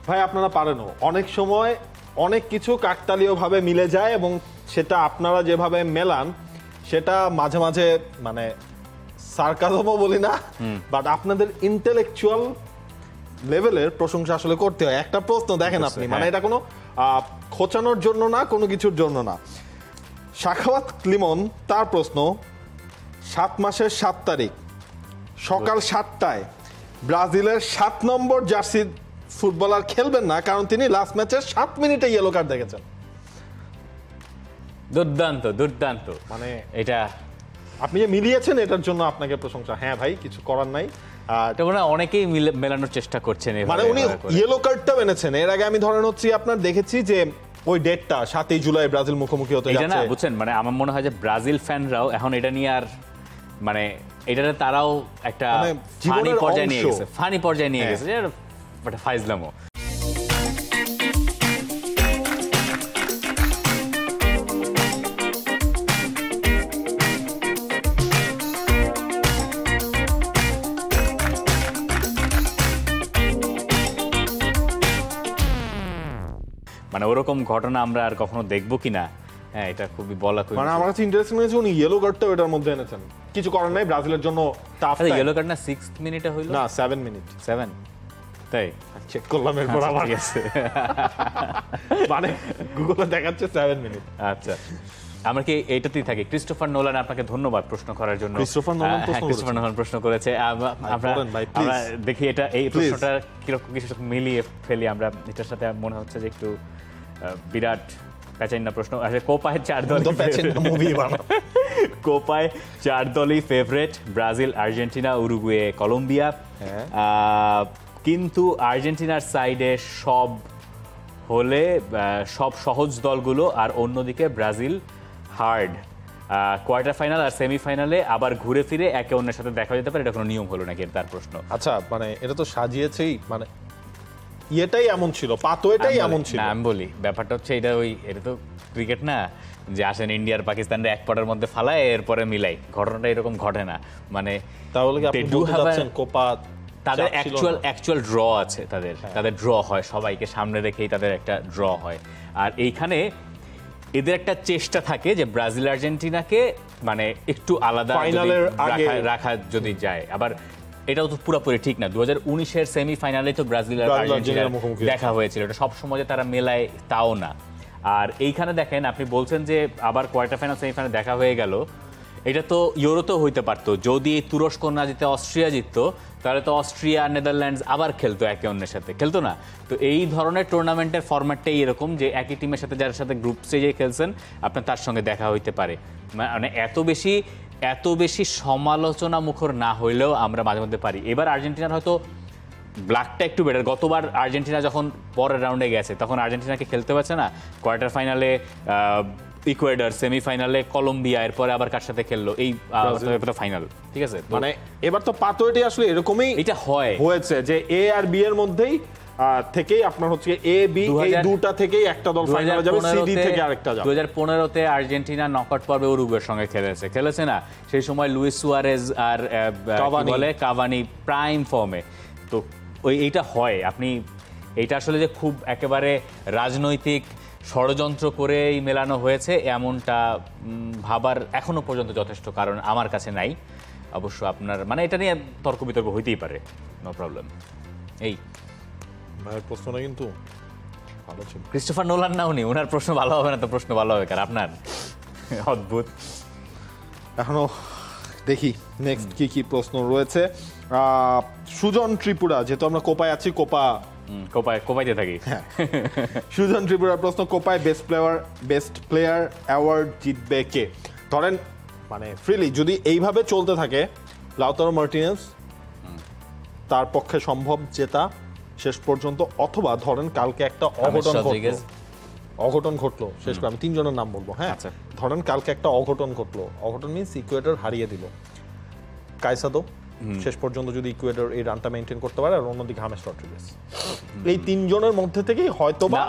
ভাই আপনারা পারেনও, অনেক সময় অনেক কিছু কাকতালীয় ভাবে মিলে যায় এবং সেটা আপনারা যেভাবে মেলান সেটা মাঝে মাঝে মানে সার্কাজমও বলি না, বাট আপনাদের ইন্টেলেকচুয়াল লেভেলের প্রশংসা আসলে করতে হয়। একটা প্রশ্ন দেখেন আপনি, মানে এটা কোনো খোঁচানোর জন্য না, কোনো কিছুর জন্য না। সাখাওয়াত লিমন, তার প্রশ্ন, 7 মাসের 7 তারিখ সকাল 7টায় ব্রাজিলের 7 নম্বর জার্সি ফুটবলার খেলবেন না, কারণ তিনি লাস্ট ম্যাচের 7 মিনিটে ইয়েলো কার্ড দেখেছেন। দুর্দান্ত দুর্দান্ত, মানে এটা আপনি যে মিলিয়েছেন এটার জন্য আপনাকে প্রশংসা। হ্যাঁ ভাই, কিছু করার নাই। এটা মনে হয় অনেকেই মেলানোর চেষ্টা করছেন, মানে উনি ইয়েলো কার্ডটা এনেছেন। এর আগে আমি ধরেন হচ্ছে আপনার দেখেছি যে ওই ডেটটা 7 জুলাই ব্রাজিল মুখোমুখি হতে যাচ্ছে, এটা না বুঝছেন, মানে আমার মনে হয় যে ব্রাজিল ফ্যানরাও এখন এটা নিয়ে আর মানে এটাতে তারাও একটা ফানি পর্যায়ে নিয়ে গেছে, ফানি পর্যায়ে নিয়ে গেছে, যে এটা ফাইজলামো। মানে ওরকম ঘটনা আমরা আর কখনো দেখবো কিনা, হ্যাঁ এটা খুবই বলা। মানে আমার কাছে ইন্টারেস্টিং হয়েছে উনি ইয়েলো কার্ডটা ওটার মধ্যে এনেছেন। কিছু করার নাই, ব্রাজিলের জন্য টাফ। ইয়েলো কার্ড না 6 মিনিটে হইল না 7 মিনিট, 7 তাই চেক করলাম এরপর আবার গেছে, মানে গুগলে দেখাচ্ছে 7 মিনিট। আচ্ছা, আমরা কি এইটাতেই থাকি। ক্রিস্টোফার নোলান, আপনাকে ধন্যবাদ প্রশ্ন করার জন্য। ক্রিস্টোফার নোলান প্রশ্ন করেছে। আমরা দেখি এটা এই প্রশ্নটা কিরকম কিছু সাথে মিলিয়ে ফেলি আমরা। এটার সাথে মনে হচ্ছে যে একটু বিরাট প্যাচাইনা প্রশ্ন। কোপায় 4 দল, কোপায় 4 দলই favourite, Brazil, Argentina, Uruguay, Colombia. কিন্তু আর্জেন্টিনার সাইডে সব হলে সব সহজ দলগুলো, আর অন্যদিকে ব্রাজিল হার্ড। কোয়ার্টার ফাইনাল আর সেমিফাইনালে আবার ঘুরে ফিরে একে অন্যের সাথে দেখা যেতে পারে, এটা কোনো নিয়ম হলো নাকি, তার প্রশ্ন। আচ্ছা, মানে এটা তো সাজিয়েছেই, মানে এটাই এমন ছিল, পাতো এটাই এমন ছিল। আমি বলি ব্যাপারটা হচ্ছে এটা তো ক্রিকেট না যে আসেন ইন্ডিয়ার পাকিস্তানরা এক পটের মধ্যে ফালায় এরপরে মিলাই, ঘটনাটা এরকম ঘটে না। মানে তাহলে কি আপনি বলতে চাচ্ছেন কোপা তাদের অ্যাকচুয়াল ড্র আছে, তাদের ড্র হয়, সবাইকে সামনে রেখেই তাদের একটা ড্র হয়। আর এইখানে এদের একটা চেষ্টা থাকে যে ব্রাজিল আর্জেন্টিনাকে মানে একটু আলাদা রাখা যদি যায়। আবার এটাও তো পুরোপুরি ঠিক না। 2019-এর সেমিফাইনালে তো ব্রাজিল আর আর্জেন্টিনার দেখা হয়েছিল, এটা সবসময় যে তারা মেলায় তাও না। আর এইখানে দেখেন, আপনি বলছেন যে আবার কোয়ার্টার ফাইনাল সেমিফাইনাল দেখা হয়ে গেল, এটা তো ইউরোতেও হইতে পারতো। যদি তুরস্ক না জিতে অস্ট্রিয়া জিততো, তাহলে তো অস্ট্রিয়া নেদারল্যান্ডস আবার খেলতো, একে অন্যের সাথে খেলতো না। তো এই ধরনের টুর্নামেন্টের ফরম্যাটটাই এরকম যে একই টিমের সাথে যার সাথে গ্রুপ স্টেজে খেলছেন আপনার তার সঙ্গে দেখা হইতে পারে। মানে এত বেশি সমালোচনা মুখর না হইলেও আমরা মাঝে মধ্যে পারি। এবার আর্জেন্টিনার হয়তো ব্ল্যাকটা একটু বেটার। গতবার আর্জেন্টিনা যখন পরের রাউন্ডে গেছে তখন আর্জেন্টিনাকে খেলতে পারছে না, কোয়ার্টার ফাইনালে ইকুয়েডর, সেমিফাইনালে কলম্বিয়া, এরপরে আবার কার সাথে খেললো, এই ফাইনাল। ঠিক আছে, মানে এবার তো পাতোটি আসলে এরকমই এটা হয়েছে যে এ আর বি এর মধ্যেই থেকেই আপনার হচ্ছে এ বি এই দুটো থেকেই একটা দল ফাইনালে যাবে, সি ডি থেকে আরেকটা যাবে। 2015-তে আর্জেন্টিনা নকআউট পর্বে উরুগুয়ের সঙ্গে খেলেছে না, সেই সময় লুইস সুয়ারেজ আর কাভানি প্রাইম ফর্মে। তো এইটা হয়, আপনি এইটা আসলে যে খুব একেবারে রাজনৈতিক ষড়যন্ত্র করেই মেলানো হয়েছে এমনটা ভাবার এখনো পর্যন্ত যথেষ্ট কারণ আমার কাছে নাই। অবশ্য আপনার মানে এটা নিয়ে তর্ক বিতর্ক হইতেই পারে, নো প্রবলেম। এই ভাইয়ের প্রশ্নটা কিন্তু ভালো ছিল। ক্রিস্টোফার নোলান না উনি, ওনার প্রশ্ন ভালো হবে না তো প্রশ্ন ভালো হবে কার আপনার? অদ্ভুত। এখনো দেখি নেক্সট কি প্রশ্ন রয়েছে। সুজন ত্রিপুরা, যেহেতু আমরা কোপায় আছি, কোপাইতে থাকি। সুজন ত্রিপুরার প্রশ্ন, কোপায় বেস্ট প্লেয়ার অ্যাওয়ার্ড জিতবে কে? ধরেন মানে ফ্রিলি যদি এইভাবে চলতে থাকে, লাউতারো মার্টিনেজ তার পক্ষে সম্ভব জেতা শেষ পর্যন্ত, অথবা ধরেন কালকে একটা অঘটন ঘটলো, শেষ করে আমি 3 জনের নাম বলবো। হ্যাঁ, ধরেন কালকে একটা অঘটন ঘটলো, অঘটন মিনস ইকুয়েডর হারিয়ে দিল, কাইসাদো শেষ পর্যন্ত যদি ইকুয়েডর এই রানটা মেইনটেইন করতে পারে, আর অন্যদিকে হামেস রড্রিগেজ, এই 3 জনের মধ্যে থেকেই হয়তো বা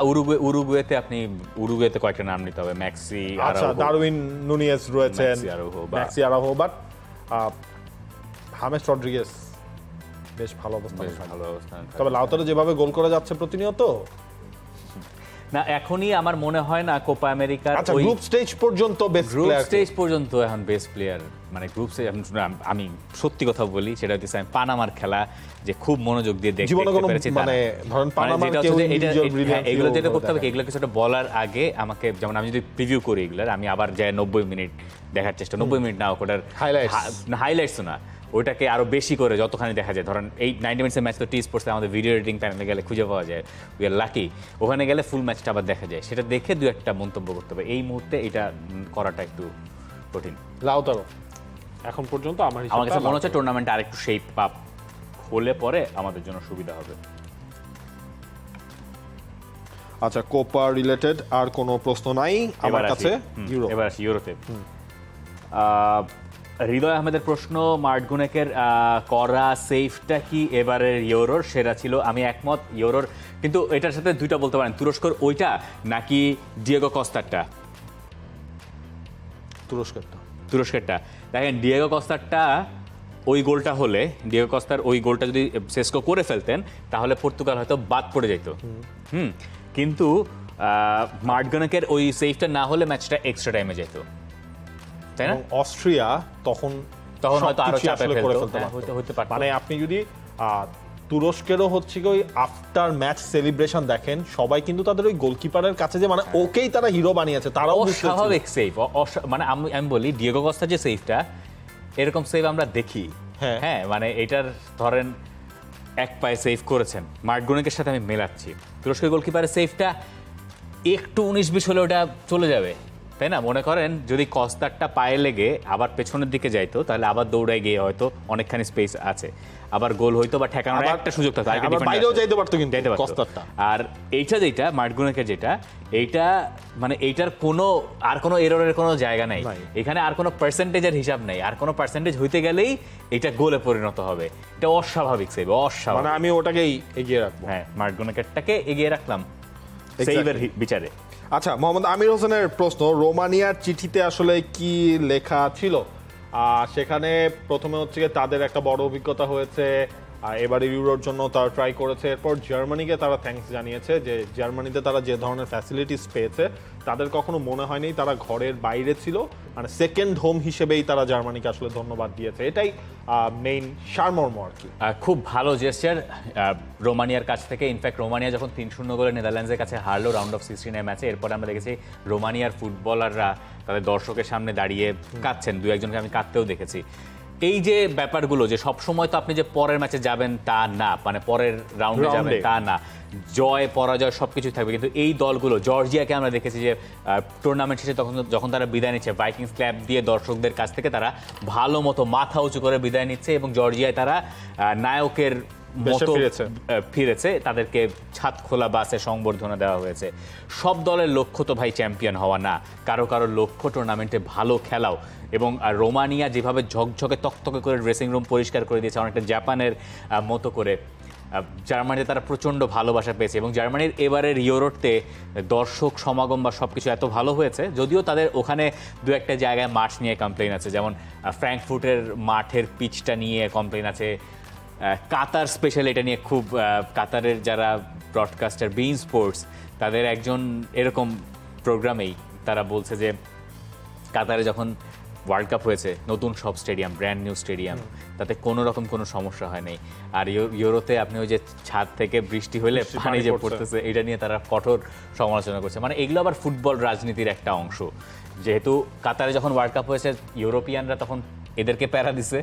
উরুগুয়েতে কয়েকটা নাম নিতে হবে। ম্যাক্সি, আচ্ছা, দারউইন নুনিয়েজ রয়েছেন, maxi Araujo, but James Rodriguez বেশ ভালো অবস্থান। ভালো অবস্থান। তবে লাউতারো যেভাবে গোল করে যাচ্ছে প্রতিনিয়ত, না এখনই আমার মনে হয় না কোপা আমেরিকার আচ্ছা গ্রুপ স্টেজ পর্যন্ত বেস্ট গ্রুপ প্লেয়ার স্টেজ পর্যন্ত এখন বেস্ট প্লেয়ার, মানে গ্রুপ স্টেজ আমি সত্যি কথা বলি, সেটা হচ্ছে আমি পানামার খেলা যে খুব মনোযোগ দিয়ে দেখতে পেরেছি, মানে ধরেন পানামার কেউ ইন্ডিভিজুয়াল ব্রিলিয়ান্স, এগুলো যেটা করতে হবে, এগুলো কিছুটা বলার আগে আমাকে, যেমন আমি যদি প্রিভিউ করি এগুলার, আমি আবার যাই 90 মিনিট দেখার চেষ্টা, 90 মিনিট না ওটার হাইলাইটস না, ওইটাকে আরো বেশি করে যতখানি দেখা যায়, ধরেন এই 90 মিনিটসের ম্যাচ তো টি স্পোর্টসে আমাদের ভিডিও এডিটিং প্যানেলে গেলে খুঁজে পাওয়া যায়, উই আর লাকি, ওখানে গেলে ফুল ম্যাচটা আবার দেখা যায়, সেটা দেখে দু একটা মন্তব্য করতে হবে। এই মুহূর্তে এটা করাটা একটু কঠিন। লাউতারো এখন পর্যন্ত আমার কাছে মনে হচ্ছে টুর্নামেন্ট আরেকটু শেপ আপ হলে পরে আমাদের জন্য সুবিধা হবে। আচ্ছা কোপা রিলেটেড আর কোনো প্রশ্ন নাই আমার কাছে। এবার আসি ইউরোতে। হৃদয় আহমেদের প্রশ্ন, মার্ট গুনেকের করা সেফটা কি এবারের ইউরোর সেরা ছিল? আমি একমত ইউরোর, কিন্তু এটার সাথে দুইটা বলতে পারেন, তুরস্কর ওইটা নাকি ডিয়েগো কস্তারটা? তুরস্কেরটা। দেখেন ডিয়েগো কস্তারটা ওই গোলটা হলে, ডিয়েগো কস্তার ওই গোলটা যদি সেস্কো করে ফেলতেন তাহলে পর্তুগাল হয়তো বাদ পড়ে যেত। কিন্তু মার্ট গুনেকের ওই সেফটা না হলে ম্যাচটা এক্সট্রা টাইমে যেত, তাই না? অস্ট্রিয়া তখন হয়তো আরো চাপে ফেলতো, হতে পারে। মানে আপনি যদি তুরস্কেরও হচ্ছে কি ওই আফটার ম্যাচ সেলিব্রেশন দেখেন, সবাই কিন্তু তাদের ওই গোলকিপারের কাছে যে মানে ওকেই তারা হিরো বানিয়েছে, তারাও অস্বাভাবিক সেভ। মানে আমি বলি ডিয়েগো কস্তা যে সেভটা, এরকম সেভ আমরা দেখি, হ্যাঁ মানে এটার ধরেন এক পায়ে সেভ করেছেন, মার্ট গুনেকের সাথে আমি মেলাচ্ছি, তুরস্কের গোলকিপারের সেভটা একটু 19-20 হলে ওটা চলে যাবে, তাই না? মনে করেন যদি কস্তারটা পায়ে লেগে আবার পেছনের দিকে যাইতো, তাহলে আবার দৌড়ায় গিয়ে হয়তো অনেকখানি স্পেস আছে, আবার গোল হইতো বা ঠেকানোর একটা সুযোগ থাকতো, বাইরেও যাইতে পারতো কিন্তু কস্তারটা। আর এইটা যেটা মার্ট গুনেকের যেটা, এইটা মানে এইটার কোনো এররের কোনো জায়গা নাই, এখানে আর কোনো পার্সেন্টেজের হিসাব নেই, আর কোনো পার্সেন্টেজ হইতে গেলেই এটা গোলে পরিণত হবে। এটা অস্বাভাবিক সেভ, অস্বাভাবিক। মানে আমি ওটাকেই এগিয়ে রাখবো, হ্যাঁ মার্ট গুনেকেরটাকে এগিয়ে রাখলাম সেভের বিচারে। আচ্ছা মোহাম্মদ আমির হোসেনের প্রশ্ন, রোমানিয়ার চিঠিতে আসলে কি লেখা ছিল? সেখানে প্রথমে হচ্ছে তাদের একটা বড় অভিজ্ঞতা হয়েছে, এবারে ইউরোর জন্য তারা ট্রাই করেছে, এরপর জার্মানিকে তারা থ্যাঙ্কস জানিয়েছে যে জার্মানিতে তারা যে ধরনের ফ্যাসিলিটিস পেয়েছে তাদের কখনো মনে হয়নি তারা ঘরের বাইরে ছিল, মানে সেকেন্ড হোম হিসেবেই তারা জার্মানিকে আসলে ধন্যবাদ দিয়েছে, এটাই মেইন সারমর্ম আর কি। খুব ভালো জেস্টার রোমানিয়ার কাছ থেকে। ইনফ্যাক্ট রোমানিয়া যখন 3-0 গোলে নেদারল্যান্ডসের কাছে হারলো রাউন্ড অফ 16 ম্যাচে, এরপরে আমরা দেখেছি রোমানিয়ার ফুটবলাররা তাদের দর্শকের সামনে দাঁড়িয়ে কাঁদছেন, দু একজনকে আমি কাঁদতেও দেখেছি। এই যে ব্যাপারগুলো, যে সবসময় তো আপনি যে পরের ম্যাচে যাবেন তা না, মানে পরের রাউন্ডে যাবেন তা না, জয় পরাজয় সবকিছু থাকবে, কিন্তু এই দলগুলো, জর্জিয়াকে আমরা দেখেছি যে টুর্নামেন্ট শেষে যখন তারা বিদায় নিচ্ছে, ভাইকিংস ক্ল্যাব দিয়ে দর্শকদের কাছ থেকে তারা ভালো মতো মাথা উঁচু করে বিদায় নিচ্ছে, এবং জর্জিয়ায় তারা নায়কের মতো ফিরেছে, তাদেরকে ছাদ খোলা বাসে সংবর্ধনা দেওয়া হয়েছে। সব দলের লক্ষ্য তো ভাই চ্যাম্পিয়ন হওয়া না, কারো কারো লক্ষ্য টুর্নামেন্টে ভালো খেলাও। এবং রোমানিয়া যেভাবে ঝকঝকে তকতকে করে ড্রেসিং রুম পরিষ্কার করে দিয়েছে, অনেকটা জাপানের মতো করে, জার্মানিতে তারা প্রচণ্ড ভালোবাসা পেয়েছে। এবং জার্মানির এবারের ইউরোতে দর্শক সমাগম বা সব কিছু এত ভালো হয়েছে, যদিও তাদের ওখানে দু একটা জায়গায় মাঠ নিয়ে কমপ্লেন আছে, যেমন ফ্র্যাঙ্কফুর্টের মাঠের পিচটা নিয়ে কমপ্লেন আছে, কাতার স্পেশাল এটা নিয়ে খুব, কাতারের যারা ব্রডকাস্টার বিইন স্পোর্টস তাদের একজন এরকম প্রোগ্রামেই তারা বলছে যে কাতারে যখন ওয়ার্ল্ড কাপ হয়েছে, নতুন সব স্টেডিয়াম, ব্র্যান্ড নিউ স্টেডিয়াম, তাতে কোনো রকম কোনো সমস্যা হয় নাই। আর ইউরোতে আপনি ওই যে ছাদ থেকে বৃষ্টি হলে পানি যে পড়তেছে, এটা নিয়ে তারা কঠোর সমালোচনা করছে। মানে এগুলো আবার ফুটবল রাজনীতির একটা অংশ, যেহেতু কাতারে যখন ওয়ার্ল্ড কাপ হয়েছে ইউরোপিয়ানরা তখন এদেরকে প্যারা দিছে,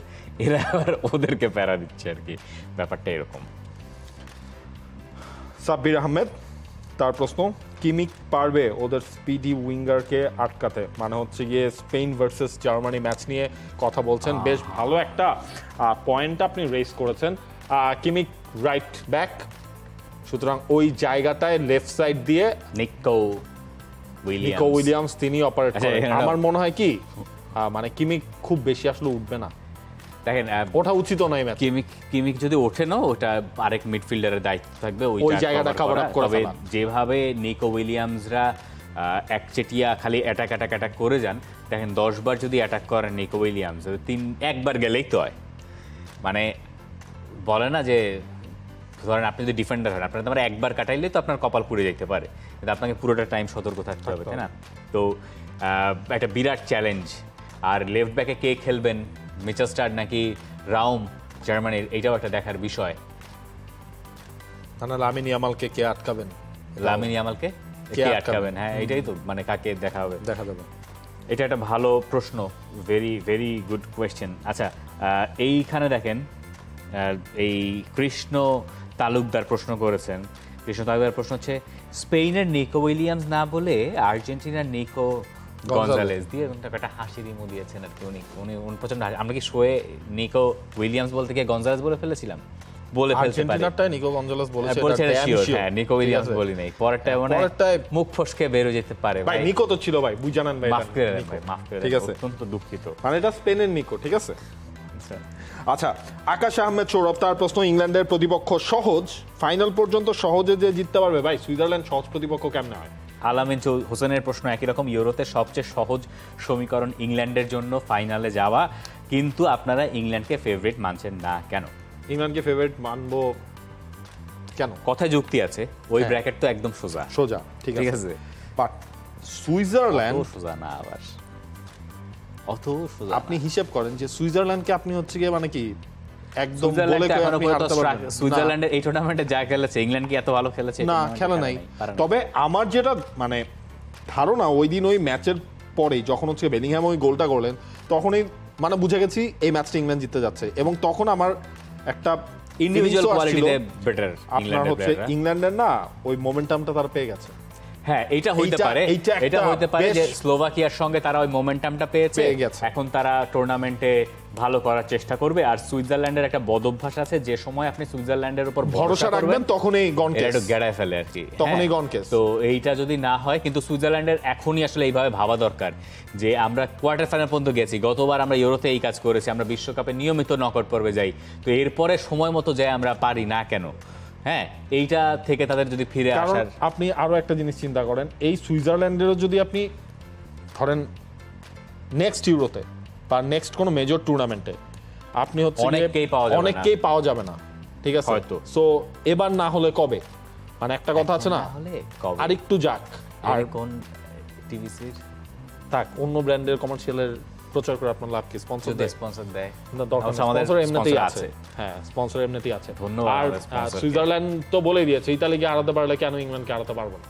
এরা আবার ওদেরকে প্যারা দিচ্ছে আর কি, ব্যাপারটা এরকম। সাব্বির আহমেদ তার প্রশ্ন, কিমিক পারবে ওদের স্পিডি উইঙ্গারকে আটকাতে? মানে হচ্ছে গিয়ে স্পেন ভার্সেস জার্মানি ম্যাচ নিয়ে কথা বলছেন, বেশ ভালো একটা পয়েন্ট আপনি রেজ করেছেন। কিমিক রাইট ব্যাক, সুতরাং ওই জায়গাটায় লেফট সাইড দিয়ে নিকো উইলিয়ামস তিনি অপারেট করেন। আমার মনে হয় কি মানে কিমিক খুব বেশি আসলে উঠবে না, দেখেন ওঠা উচিত নয় ম্যাচ। কিমিক যদি ওঠে না, ওটা আরেক মিডফিল্ডারের দায়িত্ব থাকবে ওই জায়গাটা কভার আপ করা। তবে যেভাবে নিকো উইলিয়ামসরা একচেটিয়া খালি অ্যাটাক করে যান, দেখেন 10 বার যদি অ্যাটাক করেন নিকো উইলিয়ামস, একবার গেলেই তো হয়। মানে বলে না যে ধরেন আপনি যদি ডিফেন্ডার হন, আপনার তোমার একবার কাটাইলে তো আপনার কপাল পুড়ে যেতে পারে, কিন্তু আপনাকে পুরোটা টাইম সতর্ক থাকতে হবে, তাই না? তো একটা বিরাট চ্যালেঞ্জ। আর লেফট ব্যাকে কে খেলবেন, মিচেল স্টার্ক নাকি রাউম জার্মানির, এইটাও একটা দেখার বিষয়। লামিন ইয়ামালকে কে আটকাবেন? লামিন ইয়ামালকে কে আটকাবেন? হ্যাঁ, এটাই তো, মানে কাকে দেখা হবে, দেখা যাবে। এটা একটা ভালো প্রশ্ন, ভেরি ভেরি গুড কোয়েশ্চেন। আচ্ছা, এইখানে দেখেন এই কৃষ্ণ তালুকদার প্রশ্ন করেছেন। কৃষ্ণ তালুকদার প্রশ্ন হচ্ছে, স্পেনের নিকো উইলিয়ামস না বলে আর্জেন্টিনার নিকো গঞ্জালেস দিয়ে একটা হাসির ইমো দিয়েছেন আর কি। উনি প্রচন্ড আমরা কি শোয়ে নিকো উইলিয়ামস বলতে গিয়ে গঞ্জালেস বলে ফেলেছিলাম? বলে ফেলতে পারি। আর্জেন্টিনারটাই নিকো গঞ্জালেস বলেছে, বলছে এটা শিওর। হ্যাঁ, নিকো উইলিয়ামস বলি নাই, পরেরটায় মনে মুখ ফসকে বের হয়ে যেতে পারে। ভাই নিকো তো ছিল ভাই, বুঝ জানেন ভাই, মাফ করে দেন ভাই, মাফ করে দেন, ঠিক আছে, অত্যন্ত দুঃখিত। মানে এটা স্পেনের নিকো, ঠিক আছে। আচ্ছা, আকাশ আহমেদ সৌরভ তার প্রশ্ন, ইংল্যান্ডের প্রতিপক্ষ সহজ, ফাইনাল পর্যন্ত সহজে যে জিততে পারবে ভাই, সুইজারল্যান্ড সহজ প্রতিপক্ষ কেমনে হয়? আলামিন হোসেনের প্রশ্ন একই রকম, ইউরোতে সবচেয়ে সহজ সমীকরণ ইংল্যান্ডের জন্য ফাইনালে যাওয়া, কিন্তু আপনারা ইংল্যান্ডকে ফেভারিট মানছেন না কেন? ইংল্যান্ডকে ফেভারিট মানবো কেন? কথায় যুক্তি আছে, ওই ব্র্যাকেট তো একদম সোজা সোজা, ঠিক আছে, বাট সুইজারল্যান্ড সোজা না, আবার অত সোজা আপনি হিসাব করেন যে সুইজারল্যান্ডকে আপনি হচ্ছে গিয়ে মানে কি একদম বলে কই আপনি হারতে পারবেন? সুইজারল্যান্ডের এই টুর্নামেন্টে যা খেলেছে, ইংল্যান্ড কি এত ভালো খেলেছে? না, খেলা নাই। তবে আমার যেটা মানে ধারণা, ওই দিন ওই ম্যাচের পরেই যখন হচ্ছে বেলিংহাম ওই গোলটা করলেন, তখনই মানে বুঝে গেছি এই ম্যাচটা ইংল্যান্ড জিততে যাচ্ছে। এবং তখন আমার একটা ইন্ডিভিজুয়াল কোয়ালিটিতে বেটার আপনার হচ্ছে ইংল্যান্ডের না ওই মোমেন্টামটা তারা পেয়ে গেছে। হ্যাঁ, এটা হইতে পারে, এটা হইতে পারে যে স্লোভাকিয়ার সঙ্গে তারা ওই মোমেন্টামটা পেয়েছে, এখন তারা টুর্নামেন্টে ভালো করার চেষ্টা করবে। আর সুইজারল্যান্ডের একটা বদঅভ্যাস আছে, যে সময় আপনি সুইজারল্যান্ডের উপর ভরসা রাখবেন তখনই গনকেস, এটা গেড়ায় ফেলে আর কি, তখনই গনকেস। তো এইটা যদি না হয়, কিন্তু সুইজারল্যান্ডের এখনই আসলে এইভাবে ভাবা দরকার যে আমরা কোয়ার্টার ফাইনাল পর্যন্ত গেছি, গতবার আমরা ইউরোতে এই কাজ করেছি, আমরা বিশ্বকাপে নিয়মিত নকআউট পর্বে যাই, তো এরপরে সময় মতো যাই আমরা পারি না কেন? হ্যাঁ, এইটা থেকে তাদের যদি ফিরে আসার, আপনি আরো একটা জিনিস চিন্তা করেন, এই সুইজারল্যান্ডেরও যদি আপনি ধরেন নেক্সট ইউরোতে বা নেক্সট কোনো মেজর টুর্নামেন্টে আপনি হচ্ছে অনেককেই পাওয়া যাবে না, ঠিক আছে হয়তো। সো এবার না হলে কবে, মানে একটা কথা আছে না, আর একটু যাক। আর কোন টিভিসির থাক, অন্য ব্র্যান্ডের কমার্শিয়ালের প্রচার করে আপনার লাভ কি? স্পন্সর দেয় না, দরকার স্পন্সর এমনিতেই আছে। হ্যাঁ, স্পন্সর এমনিতেই আছে। ধন্যবাদ। আর সুইজারল্যান্ড তো বলেই দিয়েছে ইতালিকে হারাতে পারলে কেন ইংল্যান্ডকে হারাতে পারবো না?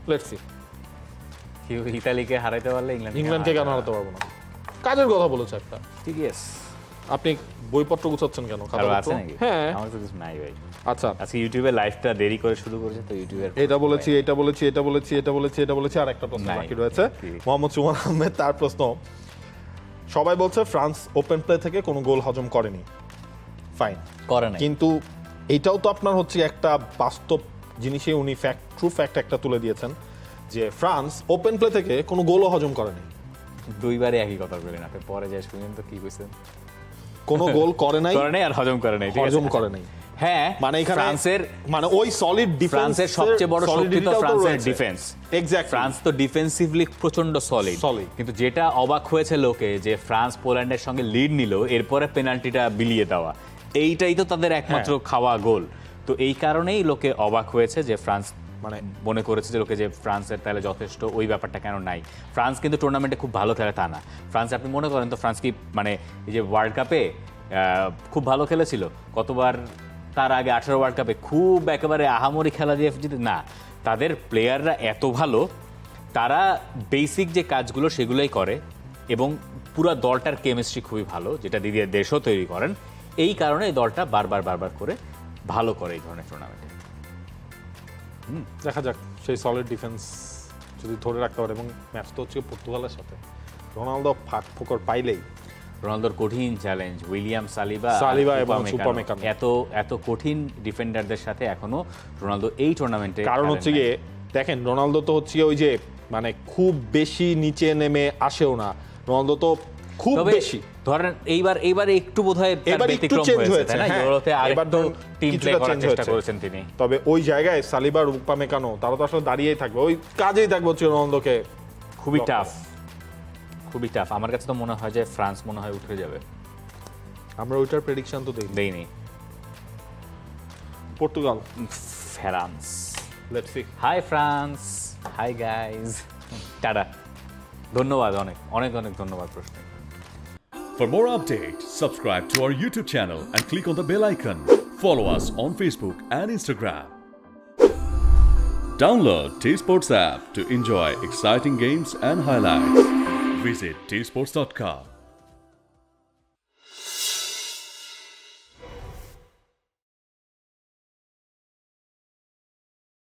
লেটস সি, ইতালিকে হারাতে পারলে ইংল্যান্ডকে কেন হারাতে পারবো না? কাজের কথা বলেছে একটা, ঠিক আছে। আপনি বইপত্র গুছাচ্ছেন কেন? আছে নাকি? হ্যাঁ, আমার তো কিছু নাই ভাই। আচ্ছা, আজকে ইউটিউবে লাইভটা দেরি করে শুরু করেছে, তো ইউটিউবের এটা বলেছি, আর একটা প্রশ্ন বাকি রয়েছে। মোহাম্মদ সুমন আহমেদ তার প্রশ্ন, সবাই বলছে ফ্রান্স ওপেন প্লে থেকে কোনো গোল হজম করেনি, ফাইন করে না, কিন্তু এইটাও তো আপনার হচ্ছে একটা বাস্তব জিনিসে উনি ট্রু ফ্যাক্ট একটা তুলে দিয়েছেন যে ফ্রান্স ওপেন প্লে থেকে কোনো গোলও হজম করেনি। দুইবারে একই কথা বলেন আপনি, পরে যাই শুনেন তো কি কইছেন, কোনো গোল করে নাই আর হজম করে নাই, হজম করে নাই। হ্যাঁ, মানে এখানে ফ্রান্সের মানে ওই সলিড ফ্রান্সের সবচেয়ে বড় শক্তি তো ফ্রান্সের ডিফেন্স। এক্স্যাক্টলি, ফ্রান্স তো ডিফেন্সিভলি প্রচন্ড সলিড, কিন্তু যেটা অবাক হয়েছে লোকে যে ফ্রান্স পোল্যান্ডের সঙ্গে লিড নিল, এরপরে পেনাল্টিটা বিলিয়ে দেওয়া, এইটাই তো তাদের একমাত্র খাওয়া গোল। তো এই কারণেই লোকে অবাক হয়েছে যে ফ্রান্স মানে মনে করেছে যে লোকে যে ফ্রান্সের তাহলে যথেষ্ট ওই ব্যাপারটা কেন নাই। ফ্রান্স কিন্তু টুর্নামেন্টে খুব ভালো খেলে তা না। ফ্রান্স আপনি মনে করেন তো ফ্রান্স কি মানে এই যে ওয়ার্ল্ড কাপে খুব ভালো খেলেছিল কতবার, তার আগে 18 ওয়ার্ল্ড কাপে খুব একেবারে আহামরি খেলা দিয়ে জিতে না। তাদের প্লেয়াররা এত ভালো, তারা বেসিক যে কাজগুলো সেগুলোই করে, এবং পুরো দলটার কেমিস্ট্রি খুবই ভালো, যেটা দিদির দেশও তৈরি করেন। এই কারণে এই দলটা বারবার করে ভালো করে এই ধরনের টুর্নামেন্টে। দেখা যাক সেই সলিড ডিফেন্স যদি ধরে রাখতে পারে। এবং ম্যাচ তো হচ্ছে পর্তুগালের সাথে, রোনালদো ফাঁক ফোকর পাইলেই, রোনালদোর কঠিন চ্যালেঞ্জ, উইলিয়াম সালিবা এবং উপমেকানো, এত কঠিন ডিফেন্ডারদের সাথে এখনো রোনালদো এই টুর্নামেন্টে, কারণ হচ্ছে গিয়ে দেখেন রোনালদো তো হচ্ছে ওই যে মানে খুব বেশি নিচে নেমে আসেও না, রোনালদো তো খুব বেশি ধরেন এইবার একটু বোধহয় একটু চেঞ্জ হয়েছে, ইউরোতে আরেকবার তো টিম প্লে করার চেষ্টা করেছেন তিনি। তবে ওই জায়গায় সালিবা আর উপমেকানো তারা তো আসলে দাঁড়িয়েই থাকবে, ওই কাজেই থাকবে হচ্ছে রোনালদোকে। খুবই টাফ। আমার কাছে তো মনে হয় যে ফ্রান্স মনে হয় উঠে যাবে। আমরা ওইটার প্রেডিকশন তো দেইনি। Portugal. France. Let's see. Hi France, hi guys, tata. ধন্যবাদ, অনেক অনেক অনেক ধন্যবাদ প্রশ্ন। For more updates, subscribe to our YouTube channel and click on the bell icon. Follow us on Facebook and Instagram. Download T-Sports app to enjoy exciting games and highlights. Visit tsports.com.